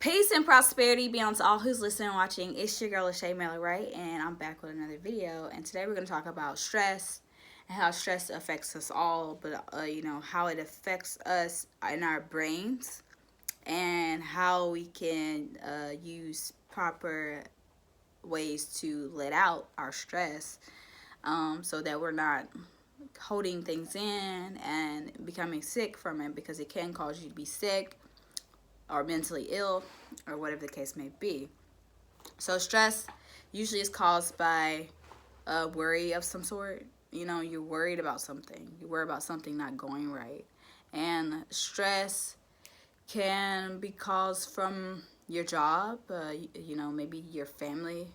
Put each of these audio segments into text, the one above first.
Peace and prosperity be unto all who's listening and watching. It's your girl, Shaeranea, right? And I'm back with another video. And today we're going to talk about stress and how stress affects us all, but how it affects us in our brains and how we can use proper ways to let out our stress, so that we're not holding things in and becoming sick from it, because it can cause you to be sick or mentally ill, or whatever the case may be. So stress usually is caused by a worry of some sort. You're worried about something. You worry about something not going right. And stress can be caused from your job, maybe your family,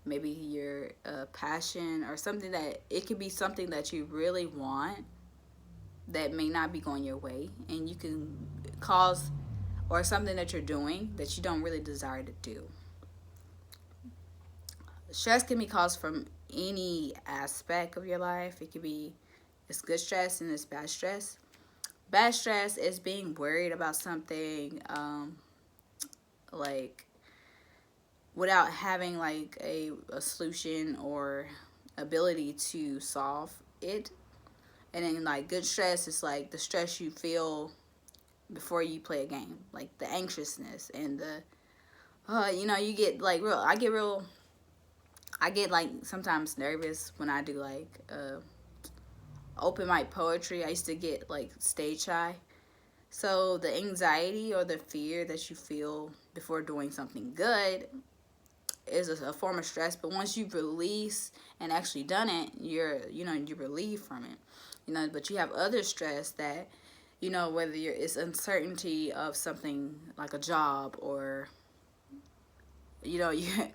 maybe your passion, or something that, it could be something that you really want that may not be going your way, and you can cause, or something that you're doing that you don't really desire to do. Stress can be caused from any aspect of your life. It could be, it's good stress and it's bad stress. Bad stress is being worried about something, like without having like a solution or ability to solve it. And then like good stress is like the stress you feel before you play a game, like the anxiousness and the you get like I get like sometimes nervous when I do like open mic poetry. I used to get like stage shy. So the anxiety or the fear that you feel before doing something good is a form of stress. But once you've released and actually done it, you're relieved from it. But you have other stress that, whether it's uncertainty of something like a job, or you're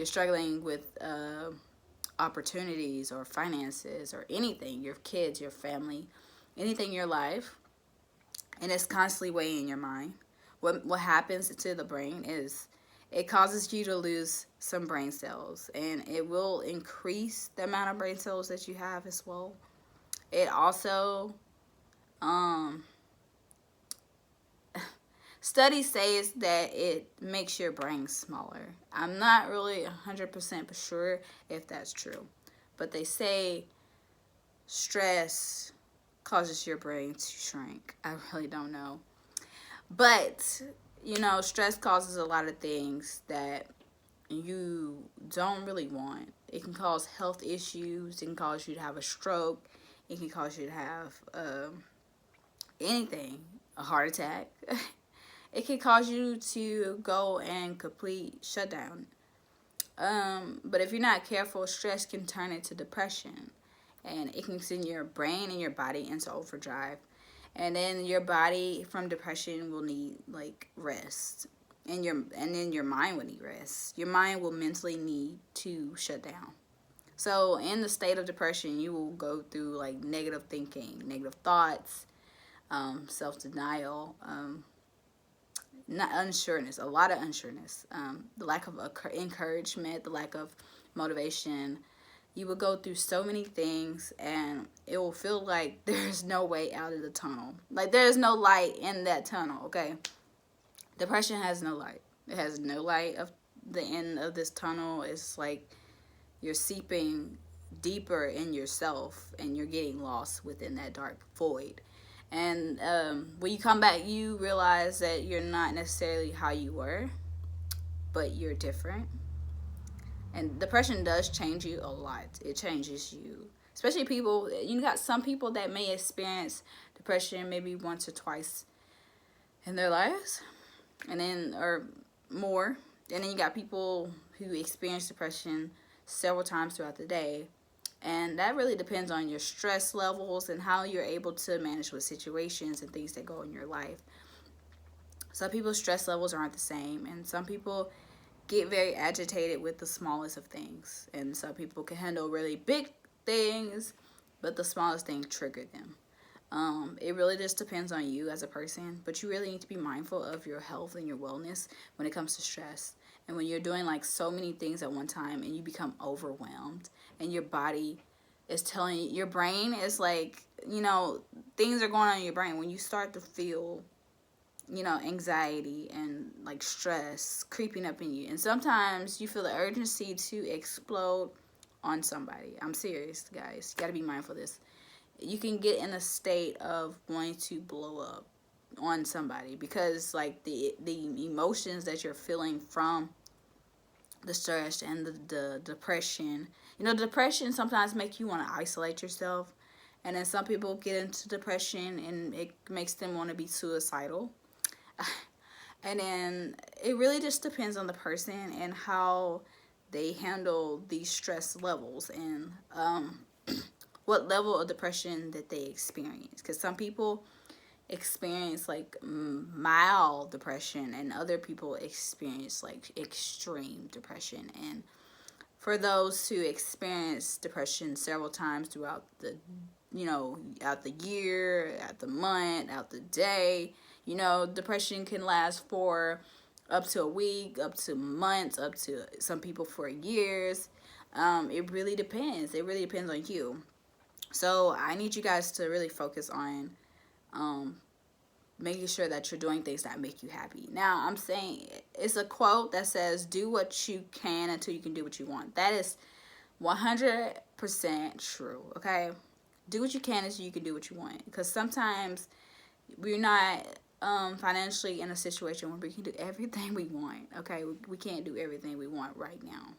struggling with opportunities or finances or anything, your kids, your family, anything in your life, and it's constantly weighing your mind. What happens to the brain is it causes you to lose some brain cells, and it will increase the amount of brain cells that you have as well. It also studies says that it makes your brain smaller. I'm not really 100% sure if that's true, but they say stress causes your brain to shrink. I really don't know. But, stress causes a lot of things that you don't really want. It can cause health issues. It can cause you to have a stroke. It can cause you to have anything, a heart attack. It can cause you to go and complete shutdown. But if you're not careful, stress can turn into depression, and it can send your brain and your body into overdrive. And then your body from depression will need like rest, and then your mind will need rest. Your mind will mentally need to shut down. So in the state of depression, you will go through like negative thinking, negative thoughts, self-denial, not unsureness, a lot of unsureness, the lack of encouragement, the lack of motivation. You will go through so many things, and it will feel like there's no way out of the tunnel. Like there's no light in that tunnel, okay? Depression has no light. It has no light of the end of this tunnel. It's like you're seeping deeper in yourself, and you're getting lost within that dark void. And when you come back, you realize that you're not necessarily how you were, but you're different. And depression does change you a lot. It changes you. Especially people, you got some people that may experience depression maybe once or twice in their lives, and then, or more. And then you got people who experience depression several times throughout the day. And that really depends on your stress levels and how you're able to manage with situations and things that go in your life. Some people's stress levels aren't the same, and some people get very agitated with the smallest of things, and some people can handle really big things, but the smallest thing triggered them. It really just depends on you as a person, but you really need to be mindful of your health and your wellness when it comes to stress. And when you're doing like so many things at one time, and you become overwhelmed, and your body is telling you, your brain is like, things are going on in your brain. When you start to feel anxiety and like stress creeping up in you. And sometimes you feel the urgency to explode on somebody. I'm serious, guys. You got to be mindful of this. You can get in a state of wanting to blow up on somebody because like the emotions that you're feeling from the stress and the depression. Depression sometimes make you want to isolate yourself. And then some people get into depression and it makes them want to be suicidal. And then it really just depends on the person and how they handle these stress levels and what level of depression that they experience. Because some people experience like mild depression and other people experience like extreme depression. And for those who experience depression several times throughout the out the year, out the month, out the day, depression can last for up to a week, up to months, up to some people for years. It really depends. It really depends on you. So I need you guys to really focus on making sure that you're doing things that make you happy. Now, I'm saying it's a quote that says, do what you can until you can do what you want. That is 100% true, okay? Do what you can until you can do what you want. Because sometimes we're not financially in a situation where we can do everything we want, okay? We can't do everything we want right now.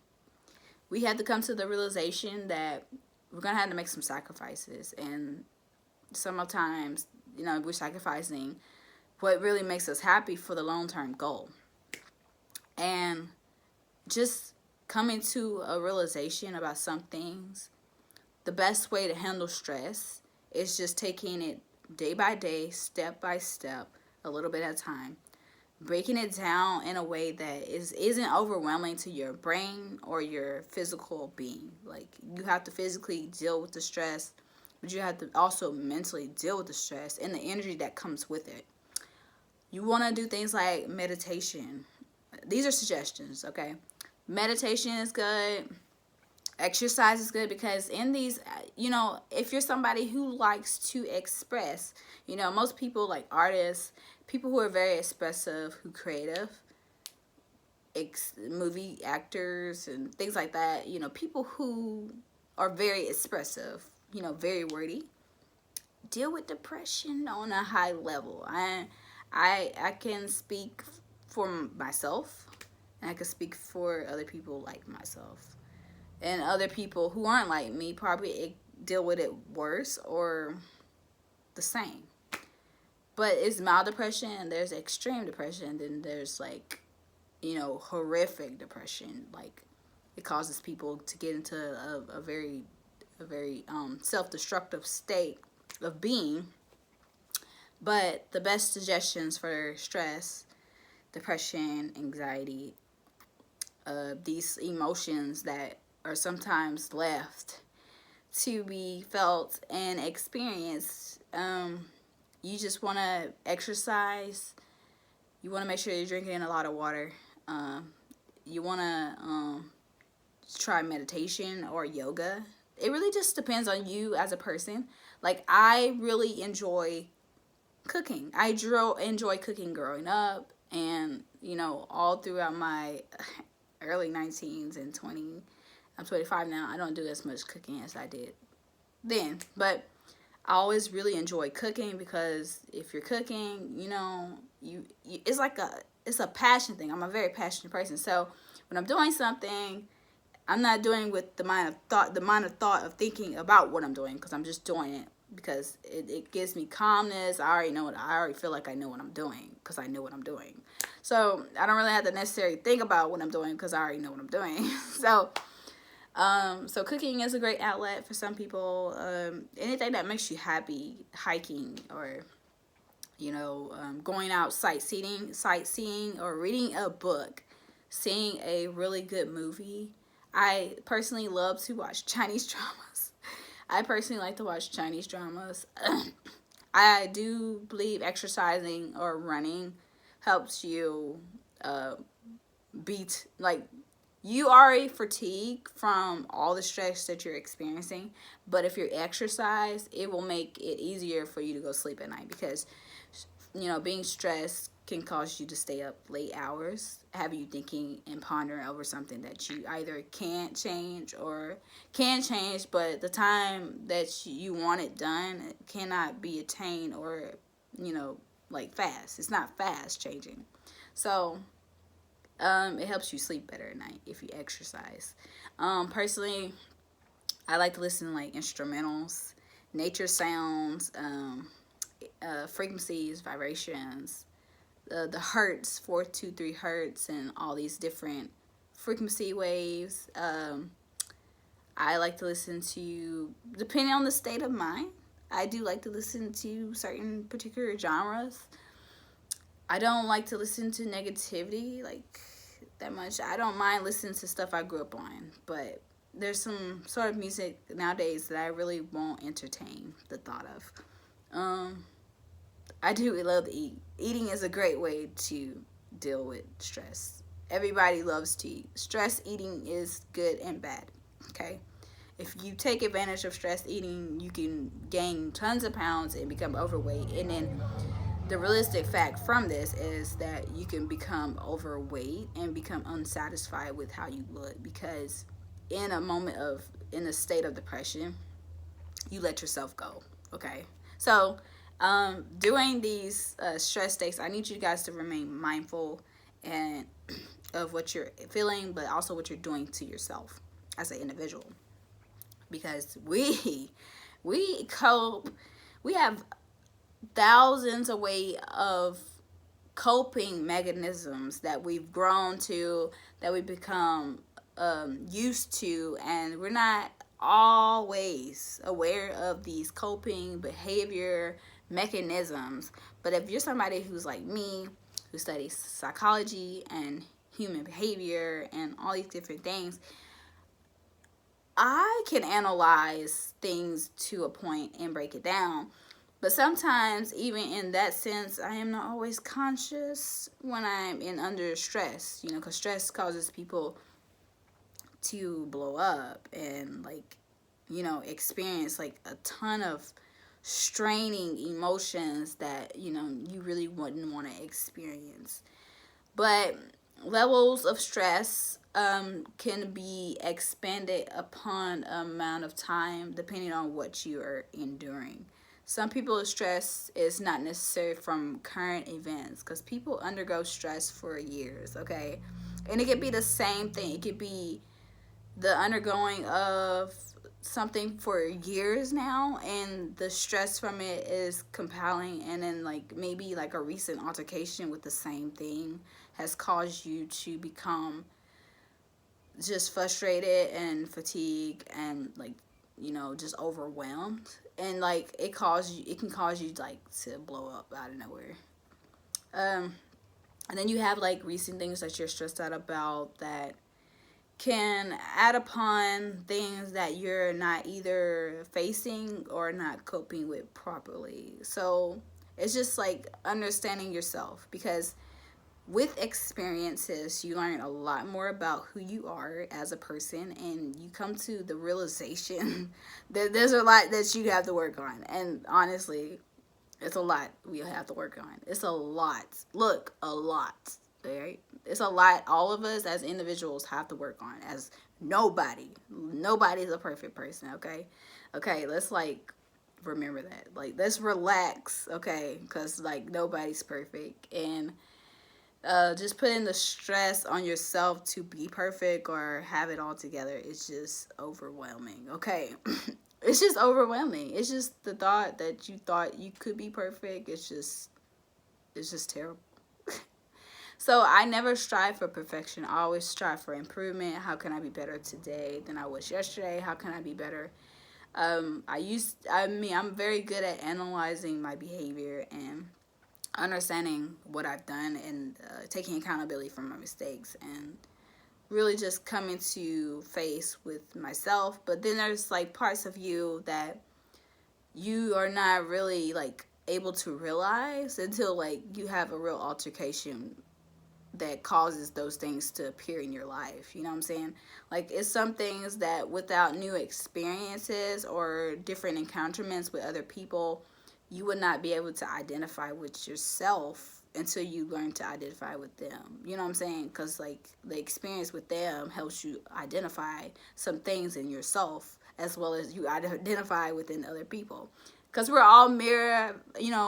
We have to come to the realization that we're going to have to make some sacrifices. And sometimes, we're sacrificing what really makes us happy for the long-term goal. And just coming to a realization about some things, the best way to handle stress is just taking it day by day, step by step, a little bit at a time. Breaking it down in a way that isn't overwhelming to your brain or your physical being. Like, you have to physically deal with the stress, but you have to also mentally deal with the stress and the energy that comes with it. You want to do things like meditation. These are suggestions, okay? Meditation is good. Exercise is good because in these, if you're somebody who likes to express, most people like artists, people who are very expressive, who creative, movie actors and things like that, people who are very expressive, very wordy, deal with depression on a high level. I can speak for myself, and I can speak for other people like myself. And other people who aren't like me probably deal with it worse or the same. But it's mild depression, there's extreme depression, then there's like, horrific depression. Like, it causes people to get into a very self-destructive state of being. But the best suggestions for stress, depression, anxiety, these emotions that are sometimes left to be felt and experienced, you just want to exercise. You want to make sure you're drinking a lot of water. You want to try meditation or yoga. It really just depends on you as a person. Like, I really enjoy cooking. I enjoy cooking growing up, and all throughout my early 19s and 20. I'm 25 now. I don't do as much cooking as I did then, but I always really enjoy cooking because if you're cooking, it's like it's a passion thing. I'm a very passionate person. So when I'm doing something, I'm not doing with the mind of thought of thinking about what I'm doing, because I'm just doing it because it gives me calmness. I already feel like I know what I'm doing because I know what I'm doing. So I don't really have to necessarily think about what I'm doing because I already know what I'm doing. So cooking is a great outlet for some people. Anything that makes you happy, hiking or, going out sightseeing or reading a book, seeing a really good movie. I personally love to watch Chinese dramas. I personally like to watch Chinese dramas. I do believe exercising or running helps you beat, like, you already fatigue from all the stress that you're experiencing, but if you exercise, it will make it easier for you to go sleep at night because, being stressed can cause you to stay up late hours, have you thinking and pondering over something that you either can't change or can change, but the time that you want it done cannot be attained, or, like fast. It's not fast changing. So it helps you sleep better at night if you exercise. Personally, I like to listen to like instrumentals, nature sounds, frequencies, vibrations, the hertz, 423 hertz, and all these different frequency waves. I like to listen to, depending on the state of mind, I do like to listen to certain particular genres. I don't like to listen to negativity like that much. I don't mind listening to stuff I grew up on, but there's some sort of music nowadays that I really won't entertain the thought of. I do love to eat. Eating is a great way to deal with stress. Everybody loves to eat. Stress eating is good and bad. Okay? If you take advantage of stress eating, you can gain tons of pounds and become overweight. And then the realistic fact from this is that you can become overweight and become unsatisfied with how you look, because in a state of depression, you let yourself go. Okay? So during these stress states, I need you guys to remain mindful and of what you're feeling, but also what you're doing to yourself as an individual, because we cope. We have thousands of ways of coping mechanisms that we've grown to, that we become used to, and we're not always aware of these coping behavior mechanisms. But if you're somebody who's like me, who studies psychology and human behavior and all these different things, I can analyze things to a point and break it down. But sometimes, even in that sense, I am not always conscious when I'm under stress, because stress causes people to blow up and, like, experience, like, a ton of straining emotions that, you really wouldn't want to experience. But levels of stress can be expanded upon amount of time depending on what you are enduring. Some people's stress is not necessary from current events, because people undergo stress for years, okay? And it could be the same thing. It could be the undergoing of something for years now, and the stress from it is compelling, and then like maybe like a recent altercation with the same thing has caused you to become just frustrated and fatigued and, like, just overwhelmed, and like it can cause you like to blow up out of nowhere. And then you have like recent things that you're stressed out about that can add upon things that you're not either facing or not coping with properly. So it's just like understanding yourself, because with experiences, you learn a lot more about who you are as a person, and you come to the realization that there's a lot that you have to work on. And honestly, it's a lot we have to work on. It's a lot. Look, a lot. Right? It's a lot all of us as individuals have to work on. As nobody's a perfect person, okay? Okay, let's like remember that. Like, let's relax, okay? Because like nobody's perfect, and just putting the stress on yourself to be perfect or have it all together is just overwhelming, okay? It's just overwhelming. It's just the thought that you thought you could be perfect. It's just terrible. So I never strive for perfection. I always strive for improvement. How can I be better today than I was yesterday? How can I be better? I'm very good at analyzing my behavior and understanding what I've done, and taking accountability for my mistakes, and really just coming to face with myself. But then there's like parts of you that you are not really like able to realize until like you have a real altercation that causes those things to appear in your life. You know what I'm saying? Like, it's some things that without new experiences or different encounterments with other people, you would not be able to identify with yourself until you learn to identify with them. You know what I'm saying? Because like the experience with them helps you identify some things in yourself as well as you identify within other people. Because we're all mirror,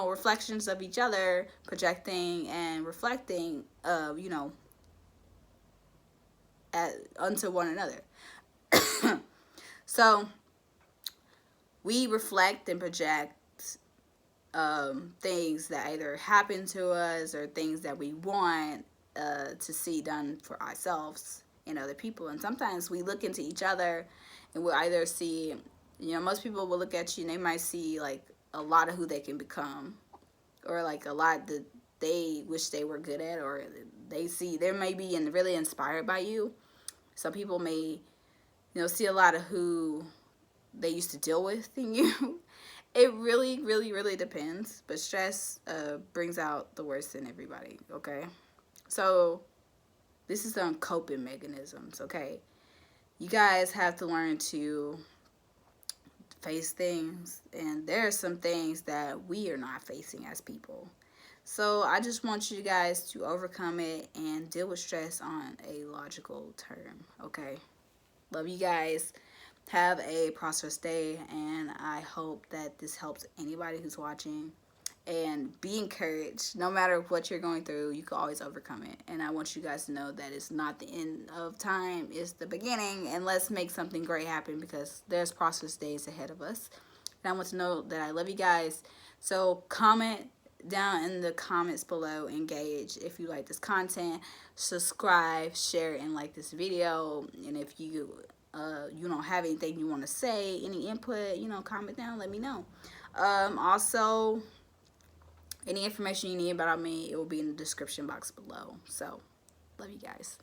reflections of each other, projecting and reflecting, unto one another. So we reflect and project things that either happen to us or things that we want to see done for ourselves and other people. And sometimes we look into each other and we'll either see, most people will look at you and they might see like a lot of who they can become, or like a lot that they wish they were good at, or they may be really inspired by you. Some people may, see a lot of who they used to deal with in you. It really, really, really depends. But stress brings out the worst in everybody, okay? So this is on coping mechanisms, okay? You guys have to learn to face things. And there are some things that we are not facing as people. So I just want you guys to overcome it and deal with stress on a logical term, okay? Love you guys. Have a prosperous day, and I hope that this helps anybody who's watching. And be encouraged. No matter what you're going through, you can always overcome it. And I want you guys to know that it's not the end of time, it's the beginning. And let's make something great happen, because there's prosperous days ahead of us. And I want to know that I love you guys. So comment down in the comments below, engage if you like this content, subscribe, share, and like this video. And if you don't have anything you want to say, any input, comment down, let me know. Also, any information you need about me, it will be in the description box below. So, love you guys.